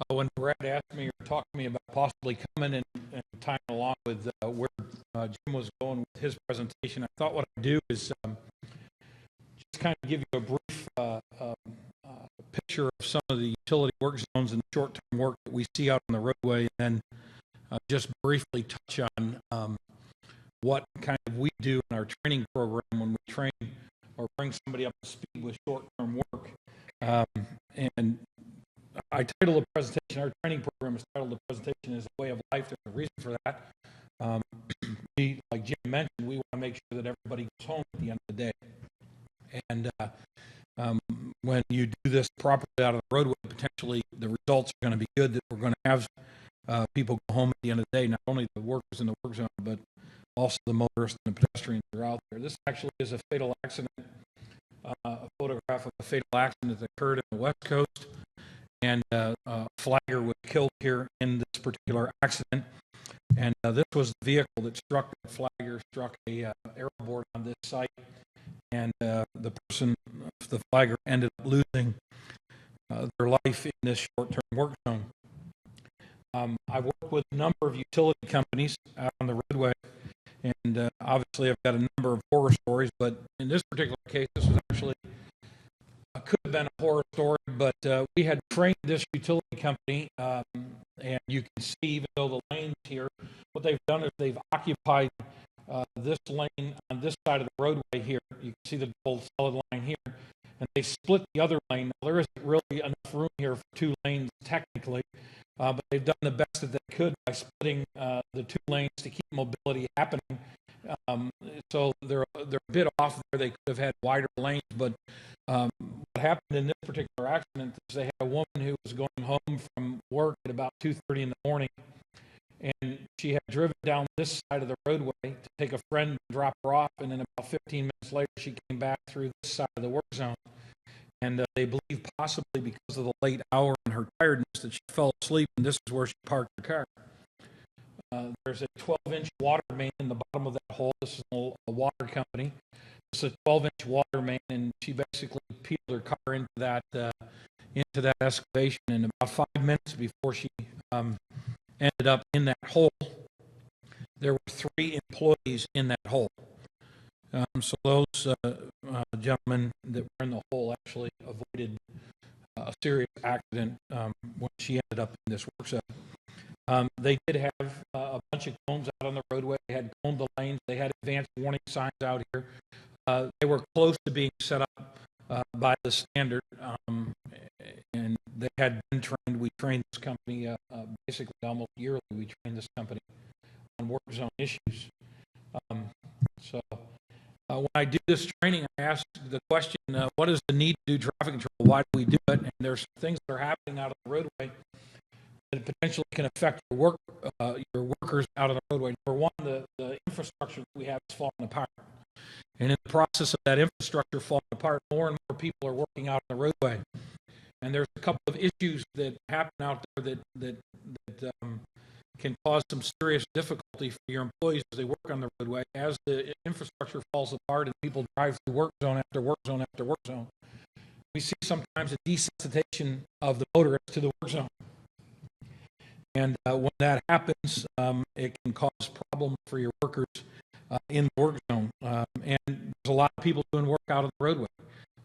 When Brad asked me or talked to me about possibly coming and tying along with where Jim was going with his presentation, I thought what I'd do is just kind of give you a brief picture of some of the utility work zones and short-term work that we see out on the roadway, and then just briefly touch on what kind of we do in our training program when we train or bring somebody up to speed with short-term work. And I titled the presentation, our training program is titled the presentation as a way of life. There's a reason for that. We, like Jim mentioned, we want to make sure that everybody goes home at the end of the day. And when you do this properly out of the roadway, potentially the results are going to be good, that we're going to have people go home at the end of the day, not only the workers in the work zone, but also the motorists and the pedestrians that are out there. This actually is a fatal accident, a photograph of a fatal accident that occurred on the West Coast, and a flagger was killed here in this particular accident. And this was the vehicle that struck the flagger, struck a airboard on this site, and the person, the flagger, ended up losing their life in this short-term work zone. I work with a number of utility companies out on the roadway, and obviously I've got a number of horror stories, but in this particular case, this was actually could have been a horror story, but we had trained this utility company, and you can see, even though the lanes here, what they've done is they've occupied this lane on this side of the roadway here. You can see the gold solid line here, and they split the other lane. Now, there isn't really enough room here for two lanes technically, but they've done the best that they could by splitting the two lanes to keep mobility happening. So they're a bit off there. They could have had wider lanes, but what happened in this particular accident is they had a woman who was going home from work at about 2:30 in the morning, and she had driven down this side of the roadway to take a friend and drop her off, and then about 15 minutes later she came back through this side of the work zone, and they believe possibly because of the late hour and her tiredness that she fell asleep, and this is where she parked her car. There's a 12-inch water main in the bottom of that hole. This is a water company. It's a 12-inch water main, and she basically peeled her car into that excavation. And about 5 minutes before she ended up in that hole, there were 3 employees in that hole. So those gentlemen that were in the hole actually avoided a serious accident when she ended up in this work site. They did have a bunch of cones out on the roadway. They had coned the lanes. They had advanced warning signs out here. They were close to being set up by the standard, and they had been trained. We trained this company basically almost yearly. We trained this company on work zone issues. So when I do this training, I ask the question, what is the need to do traffic control? Why do we do it? And there's things that are happening out on the roadway that potentially can affect your workers out on the roadway. Number one, the infrastructure that we have is falling apart. And in the process of that infrastructure falling apart, more and more people are working out on the roadway. And there's a couple of issues that happen out there that can cause some serious difficulty for your employees as they work on the roadway. As the infrastructure falls apart and people drive through work zone after work zone after work zone, we see sometimes a desensitization of the motorist to the work zone. And when that happens, it can cause problems for your workers in the work zone. And there's a lot of people doing work out on the roadway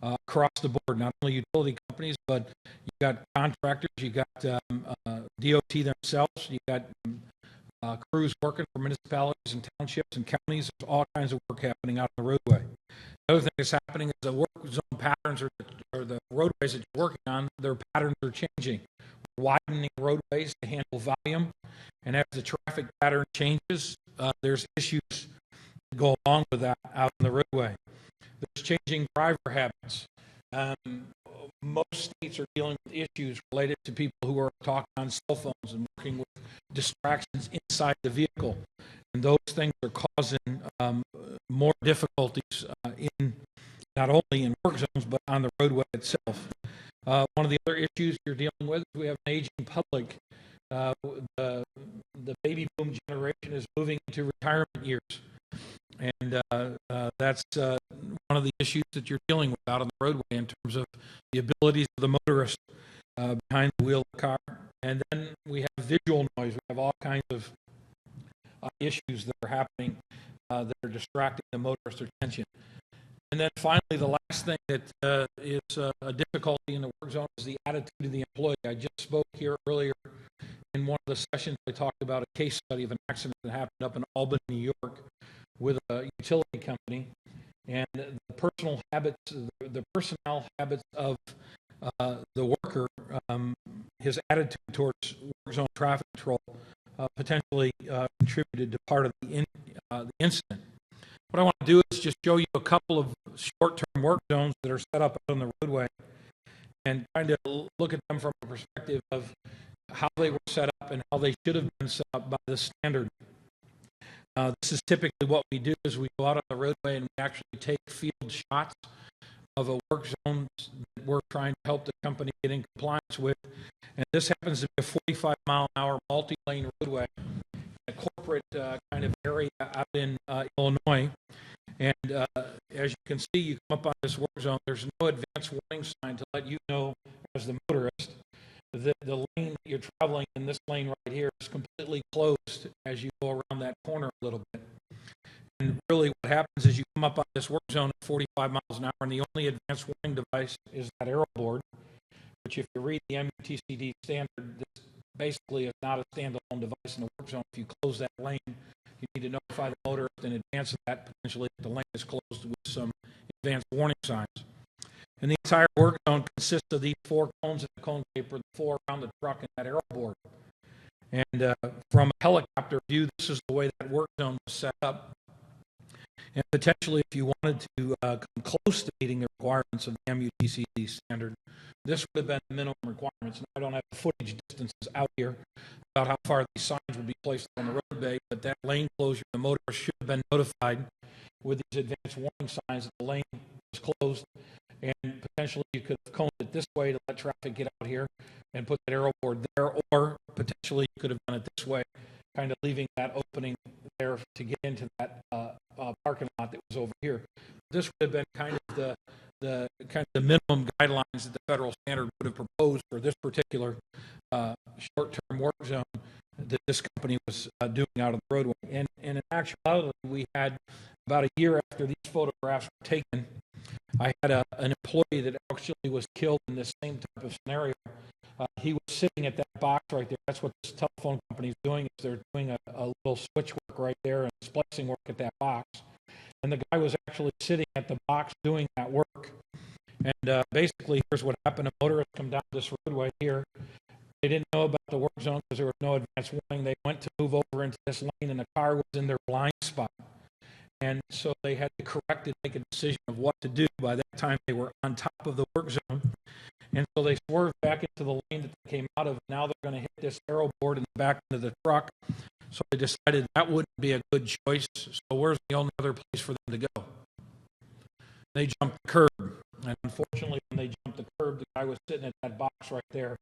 across the board, not only utility companies, but you got contractors, you got DOT themselves, you got crews working for municipalities and townships and counties. There's all kinds of work happening out on the roadway. The other thing that's happening is the work zone patterns or the roadways that you're working on, their patterns are changing. We're widening roadways to handle volume, and as the traffic pattern changes, there's issues that go along with that out on the roadway. There's changing driver habits. Most states are dealing with issues related to people who are talking on cell phones and working with distractions inside the vehicle. And those things are causing more difficulties in not only in work zones, but on the roadway itself. One of the other issues you're dealing with is we have an aging public. The baby boom generation is moving into retirement years. And that's one of the issues that you're dealing with out on the roadway in terms of the abilities of the motorist behind the wheel of the car And then we have visual noise. We have all kinds of issues that are happening that are distracting the motorist's attention. And then finally, the last thing that is a difficulty in the work zone is the attitude of the employee. I just spoke here earlier in one of the sessions. I talked about a case study of an accident that happened up in Albany, New York, with a utility company, and the personnel habits of the worker, his attitude towards work zone traffic control, potentially contributed to part of the incident. What I want to do is just show you a couple of short-term work zones that are set up on the roadway and kind of look at them from a perspective of how they were set up and how they should have been set up by the standard. This is typically what we do is we go out on the roadway and we actually take field shots of a work zone that we're trying to help the company get in compliance with. And this happens to be a 45-mile-an-hour multi-lane roadway, a corporate kind of area out in Illinois. And as you can see, you come up on this work zone, there's no advance warning sign to let you know as the motorist that the lane that you're traveling in, this lane right here, is completely closed as you go around that corner a little bit. And really what happens is you come up on this work zone at 45 miles an hour, and the only advance warning device is that arrow board, which if you read the MUTCD standard, this basically is not a standalone device in the work zone. If you close that lane, you need to notify the motorist in advance of that, potentially the lane is closed with some advance warning signs. And the entire work zone consists of these 4 cones in the cone paper, the 4 around the truck, and that arrow board. And from a helicopter view, this is the way that work zone was set up. And potentially, if you wanted to come close to meeting the requirements of the MUTCD standard, this would have been the minimum requirements. And I don't have the footage distances out here about how far these signs would be placed on the roadway, but that lane closure, the motorist should have been notified with these advance warning signs that the lane was closed, and potentially you could have coned it this way to let traffic get out here and put that arrow board there, or potentially you could have done it this way, kind of leaving that opening there to get into that parking lot that was over here. This would have been kind of the minimum guidelines that the federal standard would have proposed for this particular short-term work zone that this company was doing out of the roadway. And in actuality, we had about a year after these photographs were taken, I had an employee that actually was killed in this same type of scenario. He was sitting at that box right there. That's what this telephone company is doing, is they're doing a little switch work right there and splicing work at that box. And the guy was actually sitting at the box doing that work. And basically, here's what happened. A motorist come down this roadway here. They didn't know about the work zone because there was no advance warning. They went to move over into this lane, and the car was in their blind spot. And so they had to correct it, make a decision of what to do. By that time, they were on top of the work zone. And so they swerved back into the lane that they came out of. Now they're going to hit this arrow board in the back of the truck. So they decided that wouldn't be a good choice. So where's the only other place for them to go? They jumped the curb. And unfortunately, when they jumped the curb, the guy was sitting at that box right there,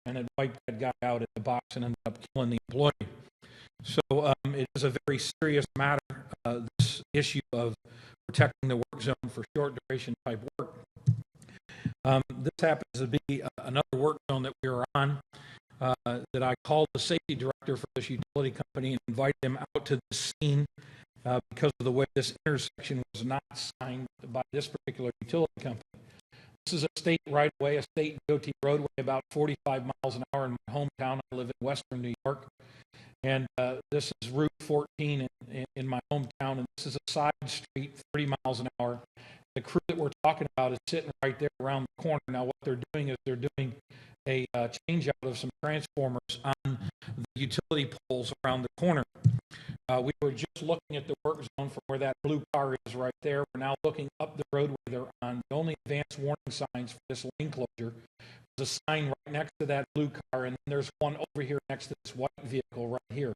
and it wiped that guy out at the box and ended up killing the employee. So it is a very serious matter, this issue of protecting the work zone for short duration type work. This happens to be another work zone that we were on that I called the safety director for this utility company and invited him out to the scene because of the way this intersection was not signed by this particular utility company. This is a state right-of-way, a state DOT roadway about 45 miles an hour in my hometown. I live in western New York. And this is Route 14 in my hometown, and this is a side street, 30 miles an hour. The crew that we're talking about is sitting right there around the corner. Now, what they're doing is they're doing a change out of some transformers on the utility poles around the corner. We were just looking at the work zone from where that blue car is right there. We're now looking up the roadway they're on. The only advance warning signs for this lane closure is a sign right next to that blue car, and then there's one over here next to this white vehicle right here.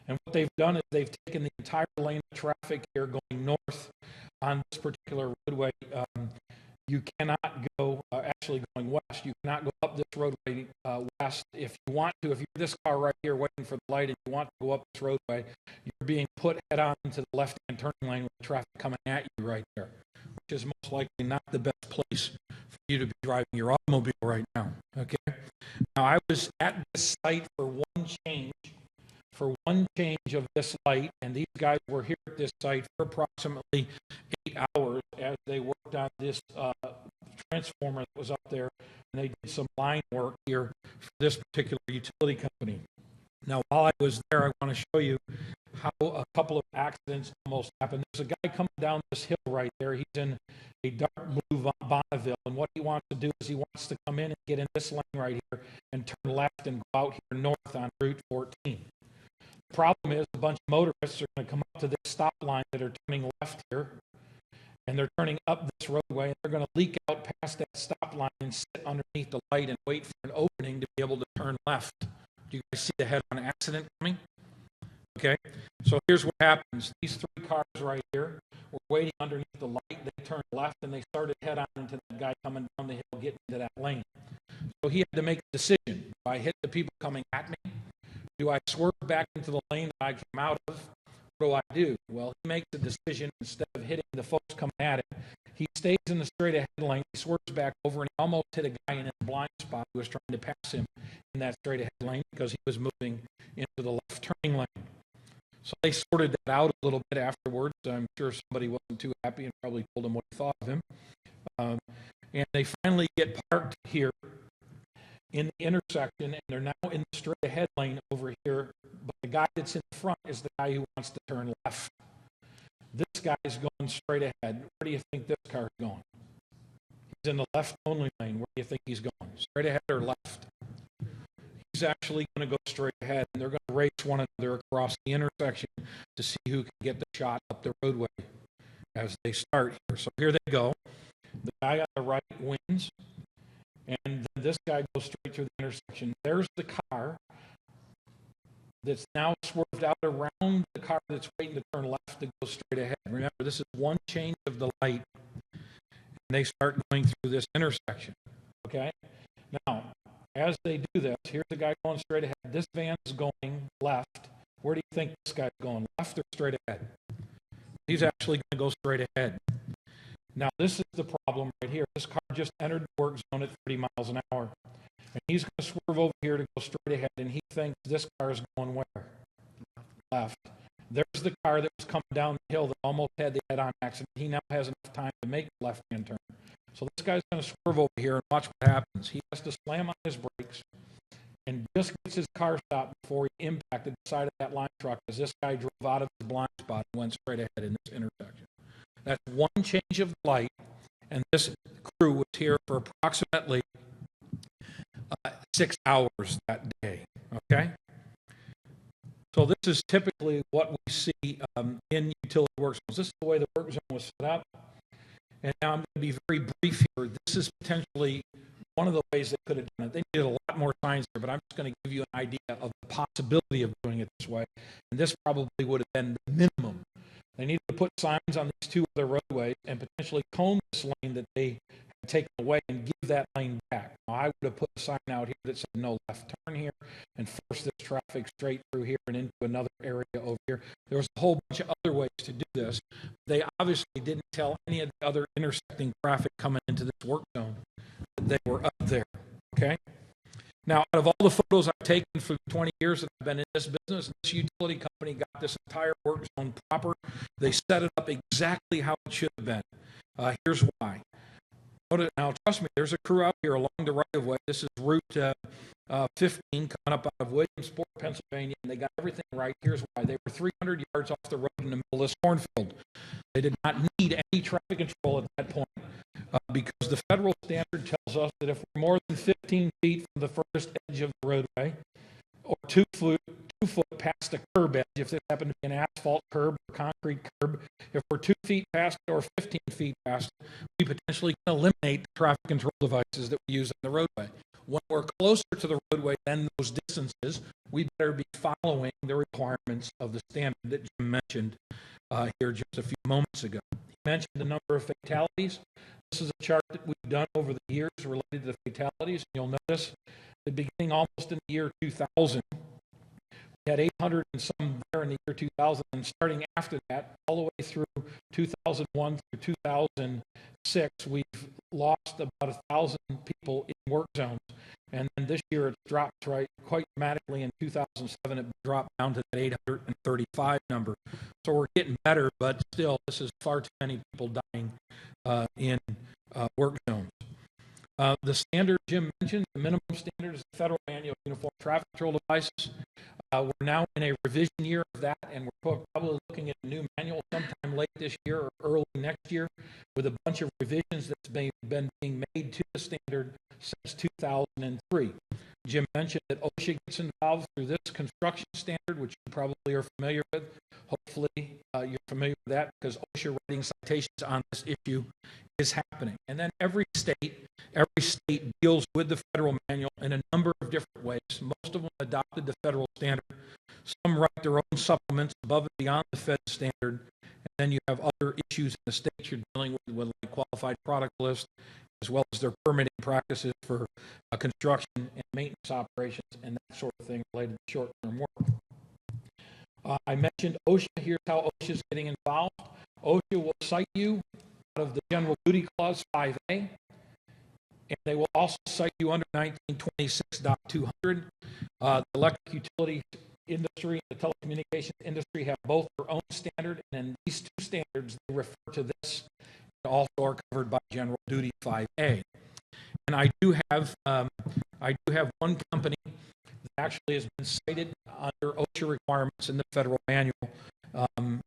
And what they've done is they've taken the entire lane of traffic here going north on this particular roadway. You cannot go, actually going west, you cannot go up this roadway west. If you want to, if you're this car right here waiting for the light and you want to go up this roadway, you're being put head on into the left-hand turning lane with traffic coming at you right there, which is most likely not the best place for you to be driving your automobile right now, okay? Now, I was at this site for one change of this light, and these guys were here at this site for approximately 8 hours as they worked on this transformer that was up there, and they did some line work here for this particular utility company. Now, while I was there, I want to show you how a couple of accidents almost happened. There's a guy coming down this hill right there. He's in a dark blue Bonneville, and what he wants to do is he wants to come in and get in this lane right here and turn left and go out here north on Route 14. The problem is a bunch of motorists are going to come up to this stop line that are turning left here, and they're turning up this roadway, and they're going to leak out past that stop line and sit underneath the light and wait for an opening to be able to turn left. Do you guys see the head-on accident coming? Okay, so here's what happens. These three cars right here were waiting underneath the light. They turned left, and they started head-on into that guy coming down the hill, getting into that lane. So he had to make a decision. Do I hit the people coming at me? Do I swerve back into the lane that I came out of? What do I do? Well, he makes a decision. Instead of hitting the folks coming at him, he stays in the straight ahead lane. He swerves back over and he almost hit a guy in a blind spot who was trying to pass him in that straight ahead lane because he was moving into the left turning lane. So they sorted that out a little bit afterwards. I'm sure somebody wasn't too happy and probably told him what he thought of him. And they finally get parked here in the intersection, and they're now in the straight ahead lane over here, but the guy that's in front is the guy who wants to turn left. This guy's going straight ahead. Where do you think this car's going? He's in the left only lane. Where do you think he's going? Straight ahead or left? He's actually going to go straight ahead, and they're going to race one another across the intersection to see who can get the shot up the roadway as they start here. So here they go. The guy on the right wins, and then this guy goes straight through the intersection. There's the car that's now swerved out around the car that's waiting to turn left to go straight ahead. Remember, this is one change of the light, and they start going through this intersection. Okay? Now, as they do this, here's the guy going straight ahead. This van's going left. Where do you think this guy's going? Left or straight ahead? He's actually going to go straight ahead. Now, this is the problem right here. This car just entered the work zone at 30 miles an hour. And he's going to swerve over here to go straight ahead, and he thinks this car is going where? Left. There's the car that was coming down the hill that almost had the head-on accident. He now has enough time to make the left-hand turn. So this guy's going to swerve over here and watch what happens. He has to slam on his brakes and just gets his car stopped before he impacted the side of that line truck as this guy drove out of his blind spot and went straight ahead in this intersection. That's one change of the light, and this crew was here for approximately 6 hours that day, okay? So this is typically what we see in utility work zones. This is the way the work zone was set up. And now I'm going to be very brief here. This is potentially one of the ways they could have done it. They needed a lot more signs here, but I'm just going to give you an idea of the possibility of doing it this way. And this probably would have been the minimum. They needed to put signs on these two other roadways and potentially cone this lane that they had taken away and give that lane back. Now, I would have put a sign out here that said no left turn here and force this traffic straight through here and into another area over here. There was a whole bunch of other ways to do this. They obviously didn't tell any of the other intersecting traffic coming into this work zone that they were up there, okay? Now, out of all the photos I've taken for 20 years that I've been in this business, this utility company got this entire work zone proper. They set it up exactly how it should have been. Here's why. Now, trust me, there's a crew out here along the right-of-way. This is Route 15 coming up out of Williamsport, Pennsylvania, and they got everything right. Here's why. They were 300 yards off the road in the middle of this cornfield. They did not need any traffic control at that point because the federal standard tells us that if we're more than 15 feet from the furthest edge of the roadway or 2 foot past a curb edge, if this happened to be an asphalt curb or concrete curb, if we're 2 feet past it or 15 feet past it, we potentially can eliminate the traffic control devices that we use on the roadway. When we're closer to the roadway than those distances, we better be following the requirements of the standard that Jim mentioned here just a few moments ago. He mentioned the number of fatalities. This is a chart that we've done over the years related to the fatalities. You'll notice that beginning almost in the year 2000, we had 800 and some there in the year 2000, and starting after that, all the way through 2001 through 2006, we've lost about 1,000 people in work zones. And then this year it dropped quite dramatically. In 2007, it dropped down to that 835 number. So we're getting better, but still, this is far too many people dying in work zones. The standard Jim mentioned, the minimum standard is the Federal Manual of Uniform Traffic Control Devices. We're now in a revision year of that, and we're probably looking at a new manual sometime late this year or early next year with a bunch of revisions that's been being made to the standard since 2003. Jim mentioned that OSHA gets involved through this construction standard, which you probably are familiar with. Hopefully you're familiar with that, because OSHA writing citations on this issue is happening. And then every state deals with the federal manual in a number of different ways. Most of them adopted the federal standard. Some write their own supplements above and beyond the Fed standard. And then you have other issues in the states you're dealing with like qualified product list, as well as their permitting practices for construction and maintenance operations and that sort of thing related to short-term work. I mentioned OSHA. Here's how OSHA is getting involved. OSHA will cite you out of the General Duty Clause 5A, and they will also cite you under 1926.200. The electric utility industry and the telecommunications industry have both their own standard, and in these two standards, they refer to this and also are covered by General Duty 5A. And I do have one company that actually has been cited under OSHA requirements in the federal manual,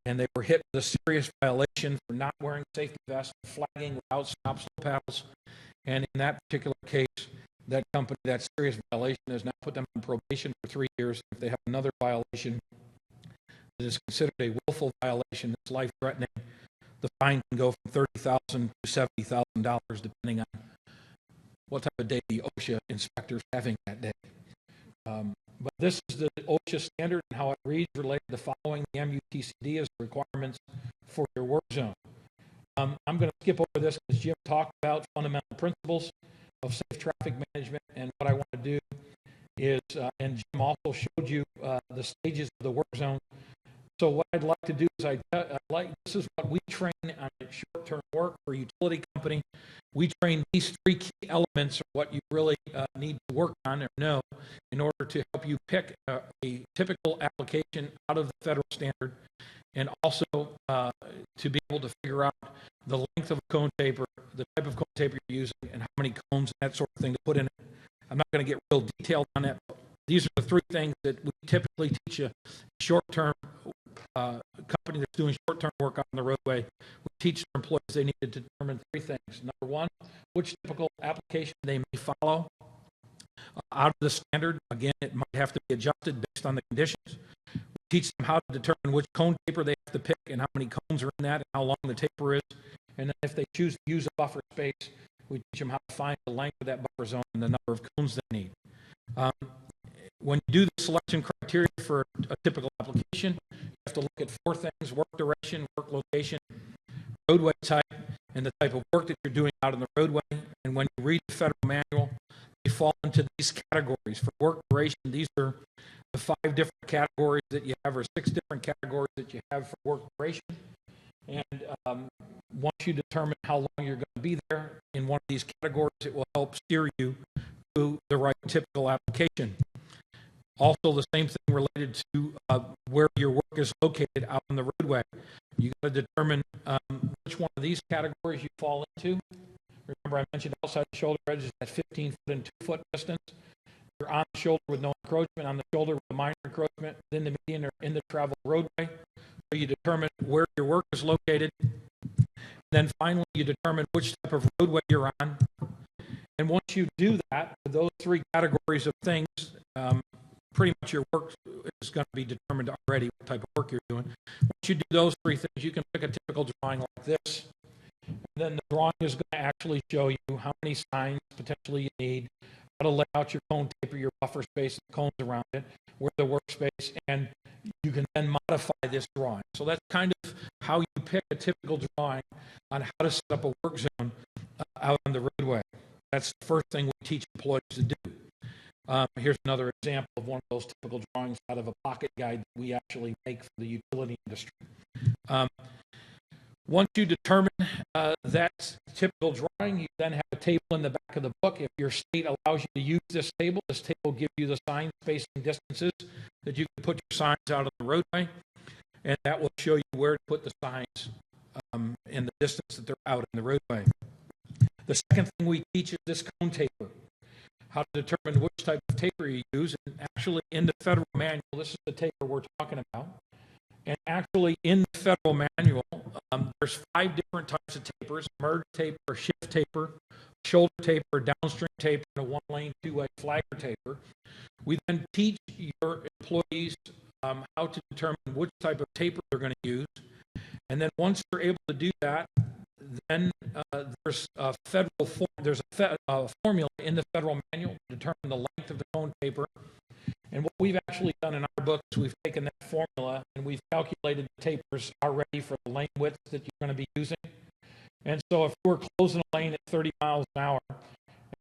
and they were hit with a serious violation for not wearing safety vests, flagging without stop slow paddles. And in that particular case, that company, that serious violation, has now put them on probation for 3 years. If they have another violation that is considered a willful violation that's life-threatening, the fine can go from $30,000 to $70,000, depending on what type of day the OSHA inspector is having that day. But this is the OSHA standard and how it reads related to following the MUTCD as requirements for your work zone. I'm going to skip over this because Jim talked about fundamental principles of safe traffic management, and what I want to do is, and Jim also showed you the stages of the work zone. So what I'd like to do is this is what we train on short-term work for a utility company. We train these three key elements of what you really need to work on or know in order to help you pick a typical application out of the federal standard, and also to be able to figure out the length of a cone taper, the type of cone taper you're using, and how many cones and that sort of thing to put in it. I'm not going to get real detailed on that. These are the three things that we typically teach a short-term company that's doing short-term work on the roadway. We teach their employees they need to determine three things. Number one, which typical application they may follow out of the standard. Again, it might have to be adjusted based on the conditions. We teach them how to determine which cone taper they have to pick and how many cones are in that and how long the taper is. And then if they choose to use a buffer space, we teach them how to find the length of that buffer zone and the number of cones they need. When you do the selection criteria for a typical application, you have to look at four things: work duration, work location, roadway type, and the type of work that you're doing out on the roadway. And when you read the federal manual, they fall into these categories. For work duration, these are the 5 different categories that you have, or 6 different categories that you have for work duration. And once you determine how long you're going to be there in one of these categories, it will help steer you to the right typical application. Also, the same thing related to where your work is located out on the roadway. You got to determine which one of these categories you fall into. Remember, I mentioned outside the shoulder edge is at 15 foot and 2 foot distance. You're on the shoulder with no encroachment, on the shoulder with a minor encroachment, within the median or in the travel roadway. So you determine where your work is located. Then finally, you determine which type of roadway you're on. And once you do that, with those 3 categories of things, pretty much your work is going to be determined already, what type of work you're doing. Once you do those 3 things, you can pick a typical drawing like this. And then the drawing is going to actually show you how many signs potentially you need, how to lay out your cone taper, your buffer space, and cones around it, where the workspace, and you can then modify this drawing. So that's kind of how you pick a typical drawing on how to set up a work zone out on the roadway. That's the first thing we teach employees to do. Here's another example of one of those typical drawings out of a pocket guide that we actually make for the utility industry. Once you determine that typical drawing, you then have a table in the back of the book. If your state allows you to use this table will give you the sign spacing distances that you can put your signs out on the roadway, and that will show you where to put the signs in the distance that they're out in the roadway. The second thing we teach is this cone taper, how to determine which type of taper you use. And actually, in the federal manual, this is the taper we're talking about. And actually, in the federal manual, there's 5 different types of tapers: merge taper, a shift taper, shoulder taper, downstream taper, and a one-lane, two-way flagger taper. We then teach your employees how to determine which type of taper they're going to use. And then once they're able to do that, then there's a formula in the federal manual to determine the length of the cone taper. And what we've actually done in our books, we've taken that formula and we've calculated the tapers already for the lane width that you're going to be using. And so if we're closing a lane at 30 miles an hour, and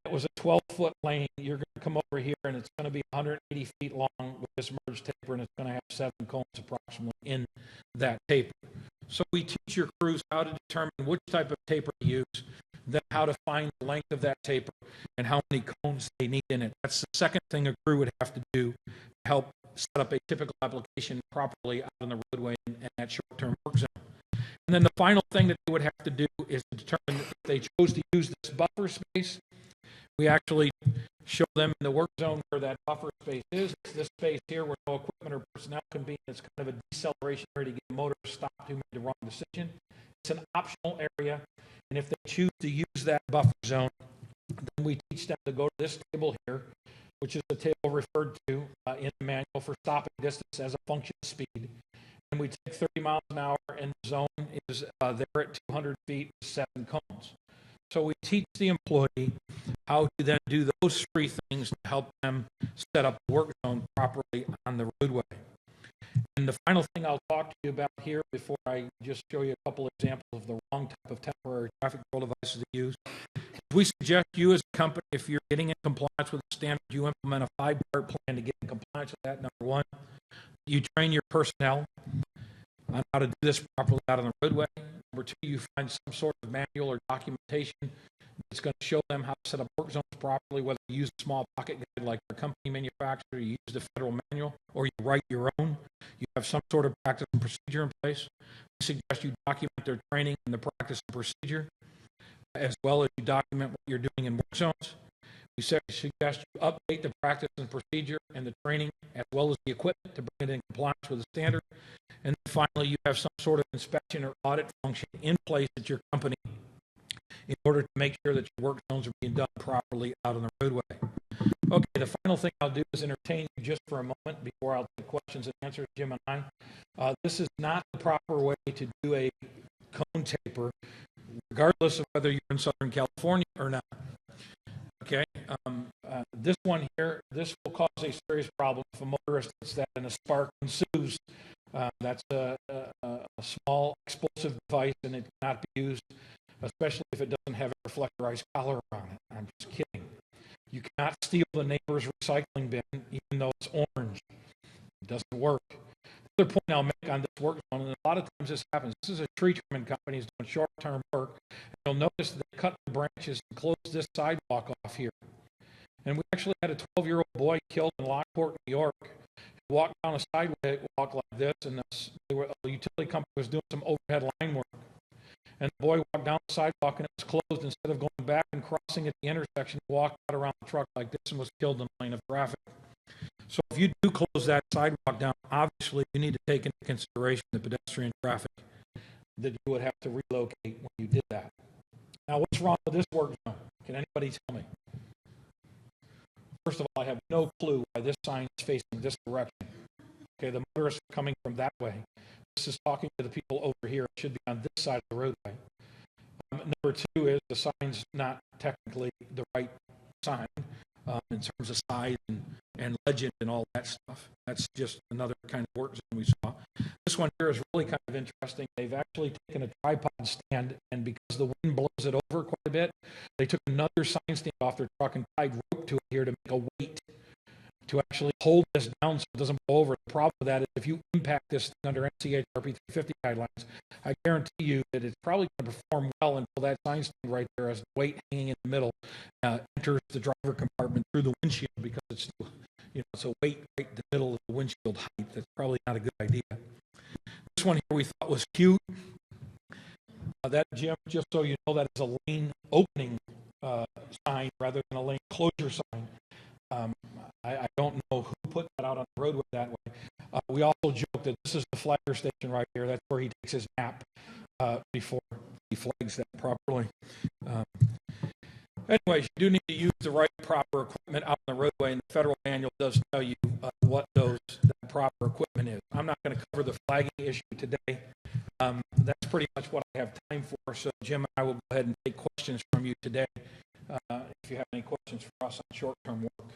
it was a 12-foot lane, you're going to come over here and it's going to be 180 feet long with this merge taper, and it's going to have 7 cones approximately in that taper. So we teach your crews how to determine which type of taper to use, then how to find the length of that taper and how many cones they need in it. That's the second thing a crew would have to do to help set up a typical application properly out on the roadway and that short-term work zone. And then the final thing that they would have to do is to determine if they chose to use this buffer space. We actually show them in the work zone where that buffer space is. It's this space here where no equipment or personnel can be. It's kind of a deceleration area to get a motor stopped who made the wrong decision. It's an optional area, and if they choose to use that buffer zone, then we teach them to go to this table here, which is the table referred to in the manual for stopping distance as a function of speed. And we take 30 miles an hour, and the zone is there at 200 feet with 7 cones. So we teach the employee how to then do those 3 things to help them set up the work zone properly on the roadway. And the final thing I'll talk to you about here before I just show you a couple examples of the wrong type of temporary traffic control devices to use. We suggest you as a company, if you're getting in compliance with the standard, you implement a 5-part plan to get in compliance with that. Number 1, you train your personnel on how to do this properly out on the roadway. Number 2, you find some sort of manual or documentation that's going to show them how to set up work zones properly, whether you use a small pocket guide like our company manufacturer, you use the federal manual, or you write your own. You have some sort of practice and procedure in place. We suggest you document their training and the practice and procedure, as well as you document what you're doing in work zones. We suggest you update the practice and procedure and the training, as well as the equipment, to bring it in compliance with the standard. And then finally, you have some sort of inspection or audit function in place at your company in order to make sure that your work zones are being done properly out on the roadway. Okay, the final thing I'll do is entertain you just for a moment before I'll take questions and answers, Jim and I. This is not the proper way to do a cone taper, regardless of whether you're in Southern California or not. Okay, this one here, this will cause a serious problem if a motorist hits that and a spark ensues. That's a small explosive device, and it cannot be used, especially if it doesn't have a reflectorized collar around it. I'm just kidding. You cannot steal the neighbor's recycling bin, even though it's orange. It doesn't work. The other point I'll make on this work zone, and a lot of times this happens, this is a tree trimming company who's doing short-term work, and you'll notice they cut the branches and close this sidewalk off here. And we actually had a 12-year-old boy killed in Lockport, New York. He walked down a sidewalk like this, and the utility company was doing some overhead line work. And the boy walked down the sidewalk, and it was closed. Instead of going back and crossing at the intersection, he walked out around the truck like this and was killed in the lane of traffic. So if you do close that sidewalk down, obviously you need to take into consideration the pedestrian traffic that you would have to relocate when you did that. Now, what's wrong with this work zone? Can anybody tell me? First of all, I have no clue why this sign is facing this direction. Okay, the motorists are coming from that way. This is talking to the people over here. It should be on this side of the roadway. Number 2 is the sign's not technically the right sign in terms of size and legend and all that stuff. That's just another kind of work zone we saw. This one here is really kind of interesting. They've actually taken a tripod stand, and because the wind blows it over quite a bit, they took another sign stand off their truck and tied rope to it here to make a weight to actually hold this down so it doesn't blow over. The problem with that is if you impact this thing under NCHRP 350 guidelines, I guarantee you that it's probably going to perform well until that sign stand right there as the weight hanging in the middle enters the driver compartment through the windshield, because it's, it's a weight right in the middle of the windshield height. That's probably not a good idea. This one here we thought was cute. That, Jim, just so you know, that is a lane opening sign rather than a lane closure sign. I don't know who put that out on the roadway that way. We also joke that this is the flagger station right here. That's where he takes his nap before he flags that properly. Anyways, you do need to use the right proper equipment out on the roadway, and the federal manual does tell you what that proper equipment is. I'm not going to cover the flagging issue today. That's pretty much what I have time for. So Jim and I will go ahead and take questions from you today if you have any questions for us on short-term work.